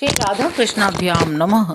श्री राधा कृष्णाभ्याम नमः।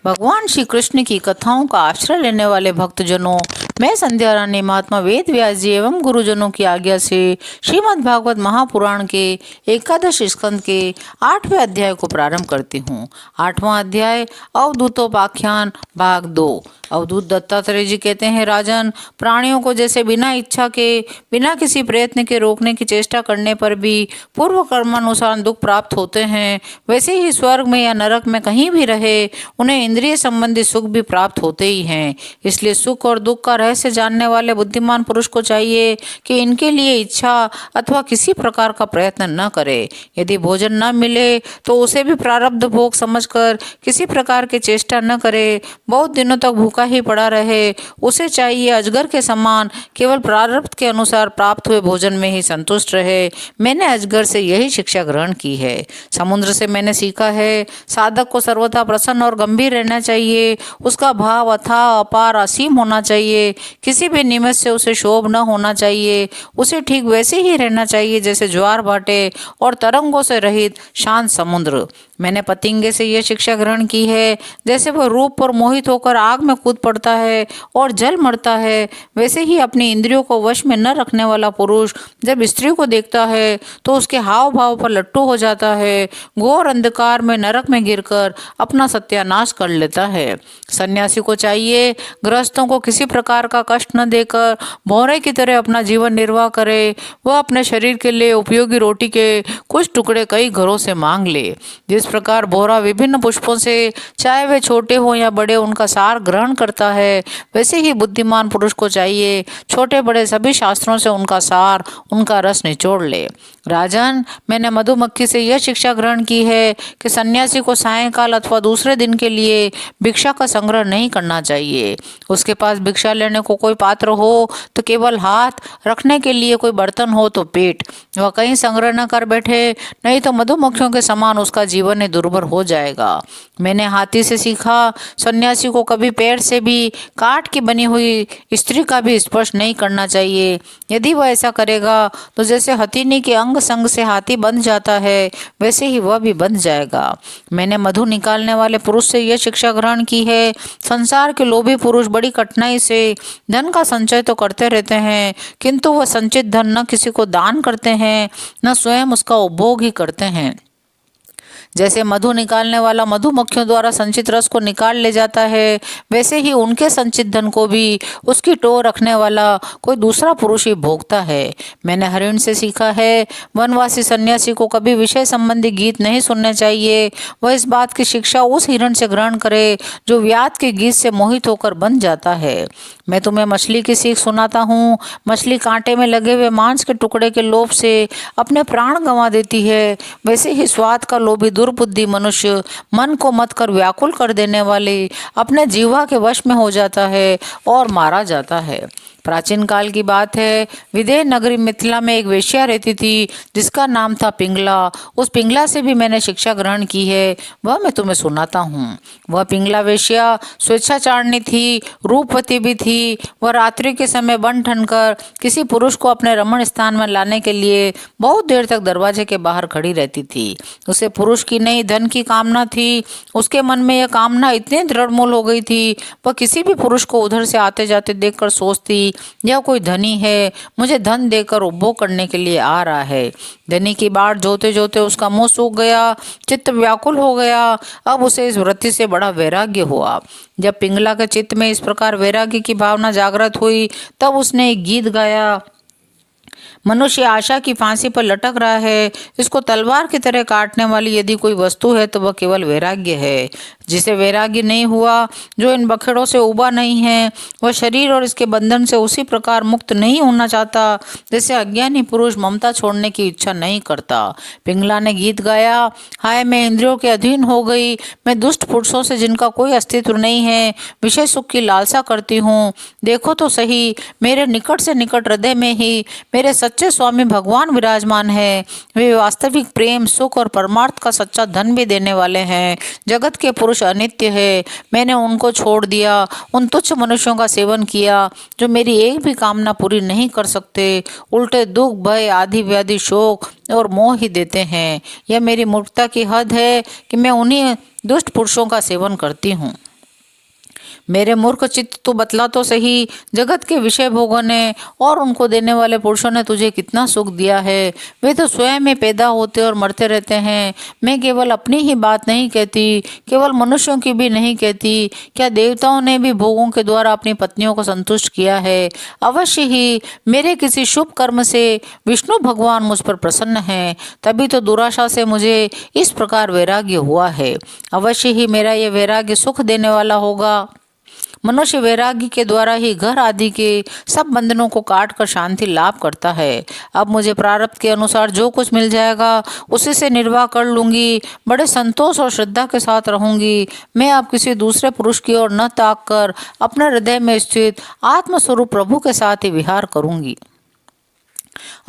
भगवान श्री कृष्ण की कथाओं का आश्रय लेने वाले भक्तजनों, मैं संध्या रानी महात्मा वेद व्यास जी एवं गुरुजनों की आज्ञा से श्रीमद् भागवत महापुराण के एकादश स्कंद के 8वें अध्याय को प्रारंभ करती हूँ। 8वां अध्याय अवधूतोपाख्यान भाग 2। अवधूत दत्तात्रेय जी कहते हैं, राजन, प्राणियों को जैसे बिना इच्छा के, बिना किसी प्रयत्न के रोकने की चेष्टा करने पर भी पूर्व कर्मानुसार दुख प्राप्त होते हैं, वैसे ही स्वर्ग में या नरक में कहीं भी रहे उन्हें इंद्रिय संबंधी सुख भी प्राप्त होते ही हैं। इसलिए सुख और दुख का रहस्य जानने वाले बुद्धिमान पुरुष को चाहिए कि इनके लिए इच्छा अथवा किसी प्रकार का प्रयत्न न करे। यदि भोजन न मिले तो उसे भी प्रारब्ध भोग समझकर किसी प्रकार की चेष्टा न करे। बहुत दिनों तक भूखा ही पड़ा रहे, उसे चाहिए अजगर के समान केवल प्रारब्ध के अनुसार प्राप्त हुए भोजन में ही संतुष्ट रहे। मैंने अजगर से यही शिक्षा ग्रहण की है। समुद्र से मैंने सीखा है, साधक को सर्वथा प्रसन्न और गंभीर रहना चाहिए। उसका भाव अथाह अपार असीम होना चाहिए। किसी भी निमित्त से उसे शोभ न होना चाहिए। उसे ठीक वैसे ही रहना चाहिए जैसे ज्वार भाटे और तरंगों से रहित शांत समुद्र। मैंने पतिंगे से यह शिक्षा ग्रहण की है, जैसे वह रूप पर मोहित होकर आग में कूद पड़ता है और जल मरता है, वैसे ही अपनी इंद्रियों को वश में न रखने वाला पुरुष जब स्त्री को देखता है तो उसके हाव भाव पर लट्टू हो जाता है, घोर अंधकार में नरक में गिरकर अपना सत्यानाश कर लेता है। सन्यासी को चाहिए गृहस्थों को किसी प्रकार का कष्ट न देकर भौरे की तरह अपना जीवन निर्वाह करे। वह अपने शरीर के लिए उपयोगी रोटी के कुछ टुकड़े कई घरों से मांग ले। जिस प्रकार भौरा विभिन्न पुष्पों से, चाहे वे छोटे हो या बड़े, उनका सार ग्रहण करता है, वैसे ही बुद्धिमान पुरुष को चाहिए छोटे बड़े सभी शास्त्रों से उनका सार, उनका रस निचोड़ ले। राजन, मैंने मधुमक्खी से यह शिक्षा ग्रहण की है कि सन्यासी को सायंकाल अथवा दूसरे दिन के लिए भिक्षा का संग्रह नहीं करना चाहिए। उसके पास भिक्षा लेने को कोई पात्र हो तो केवल हाथ, रखने के लिए कोई बर्तन हो तो पेट। वह कहीं संग्रह न कर बैठे, नहीं तो मधुमक्खियों के समान उसका जीवन ही दुर्भर हो जाएगा। मैंने हाथी से सीखा, सन्यासी को कभी पैर से भी काठ की बनी हुई स्त्री का भी स्पर्श नहीं करना चाहिए। यदि वह ऐसा करेगा तो जैसे हथीनी के अंग संग से हाथी बंध जाता है, वैसे ही वह भी बंध जाएगा। मैंने मधु निकालने वाले पुरुष से यह शिक्षा ग्रहण की है, संसार के लोभी पुरुष बड़ी कठिनाई से धन का संचय तो करते रहते हैं, किंतु वह संचित धन न किसी को दान करते हैं, न स्वयं उसका उपभोग ही करते हैं। जैसे मधु निकालने वाला मधुमक्खियों द्वारा संचित रस को निकाल ले जाता है, वैसे ही उनके संचित धन को भी उसकी टोर रखने वाला कोई दूसरा पुरुष ही भोगता है। मैंने हरिण से सीखा है, वनवासी सन्यासी को कभी विषय संबंधी गीत नहीं सुनने चाहिए। वह इस बात की शिक्षा उस हिरण से ग्रहण करे जो व्यात के गीत से मोहित होकर बन जाता है। मैं तुम्हें मछली की सीख सुनाता हूँ। मछली कांटे में लगे हुए मांस के टुकड़े के लोभ से अपने प्राण गंवा देती है, वैसे ही स्वाद का लोभी दुर्बुद्धि मनुष्य मन को मत कर व्याकुल कर देने वाले अपने जीवा के वश में हो जाता है और मारा जाता है। प्राचीन काल की बात है, विदेह नगरी मिथिला में एक वेश्या रहती थी जिसका नाम था पिंगला। उस पिंगला से भी मैंने शिक्षा ग्रहण की है, वह मैं तुम्हें सुनाता हूँ। वह पिंगला वेश्या स्वेच्छाचारिणी थी, रूपवती भी थी। वह रात्रि के समय बन ठनकर किसी पुरुष को अपने रमण स्थान में लाने के लिए बहुत देर तक दरवाजे के बाहर खड़ी रहती थी। उसे पुरुष की नहीं धन की कामना थी। उसके मन में यह कामना इतनी दृढ़मूल हो गई थी, वह किसी भी पुरुष को उधर से आते जाते देखकर सोचती, यह कोई धनी है, मुझे धन देकर उपभोग करने के लिए आ रहा है। धनी की बाट जोते जोते उसका मुंह सूख गया, चित्त व्याकुल हो गया। अब उसे इस वृत्ति से बड़ा वैराग्य हुआ। जब पिंगला के चित्त में इस प्रकार वैराग्य की भावना जागृत हुई, तब उसने एक गीत गाया। मनुष्य आशा की फांसी पर लटक रहा है, इसको तलवार की तरह काटने वाली यदि कोई वस्तु है तो वह केवल वैराग्य है। जिसे वैराग्य नहीं हुआ, जो इन बखेड़ों से उबा नहीं है, वह शरीर और इसके बंधन से उसी प्रकार मुक्त नहीं होना चाहता जैसे अज्ञानी पुरुष ममता छोड़ने की इच्छा नहीं करता। पिंगला ने गीत गाया, हाय मैं इंद्रियों के अधीन हो गई, मैं दुष्ट पुरुषों से जिनका कोई अस्तित्व नहीं है विषय सुख की लालसा करती हूँ। देखो तो सही, मेरे निकट से निकट हृदय में ही मेरे सच्चे सच्चे स्वामी भगवान विराजमान है। वे वास्तविक प्रेम, सुख और परमार्थ का सच्चा धन भी देने वाले हैं। जगत के पुरुष अनित्य है। मैंने उनको छोड़ दिया, उन तुच्छ मनुष्यों का सेवन किया जो मेरी एक भी कामना पूरी नहीं कर सकते, उल्टे दुख, भय, आदि व्याधि, शोक और मोह ही देते हैं। यह मेरी मूर्खता की हद है कि मैं उन्हीं दुष्ट पुरुषों का सेवन करती हूँ। मेरे मूर्ख चित्त, तू बतला तो सही, जगत के विषय भोगों ने और उनको देने वाले पुरुषों ने तुझे कितना सुख दिया है। वे तो स्वयं में पैदा होते और मरते रहते हैं। मैं केवल अपनी ही बात नहीं कहती, केवल मनुष्यों की भी नहीं कहती। क्या देवताओं ने भी भोगों के द्वारा अपनी पत्नियों को संतुष्ट किया है? अवश्य ही मेरे किसी शुभ कर्म से विष्णु भगवान मुझ पर प्रसन्न हैं, तभी तो दुराशा से मुझे इस प्रकार वैराग्य हुआ है। अवश्य ही मेरा यह वैराग्य सुख देने वाला होगा। मनुष्य वैराग्य के द्वारा ही घर आदि के सब बंधनों को काट कर शांति लाभ करता है। अब मुझे प्रारब्ध के अनुसार जो कुछ मिल जाएगा उसी से निर्वाह कर लूंगी। बड़े संतोष और श्रद्धा के साथ रहूंगी। मैं अब किसी दूसरे पुरुष की ओर न ताक कर अपने हृदय में स्थित आत्मस्वरूप प्रभु के साथ ही विहार करूंगी।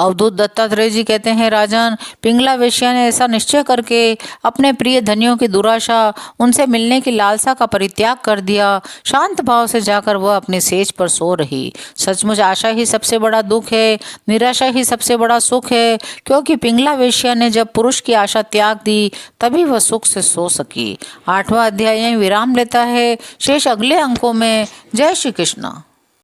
अवधूत दत्तात्रेय जी कहते हैं, राजन, पिंगला वेश्या ने ऐसा निश्चय करके अपने प्रिय धनियों की दुराशा, उनसे मिलने की लालसा का परित्याग कर दिया। शांत भाव से जाकर वह अपनी सेज पर सो रही। सचमुच आशा ही सबसे बड़ा दुख है, निराशा ही सबसे बड़ा सुख है, क्योंकि पिंगला वेश्या ने जब पुरुष की आशा त्याग दी तभी वह सुख से सो सकी। 8वां अध्याय यहीं विराम लेता है। शेष अगले अंकों में। जय श्री कृष्ण।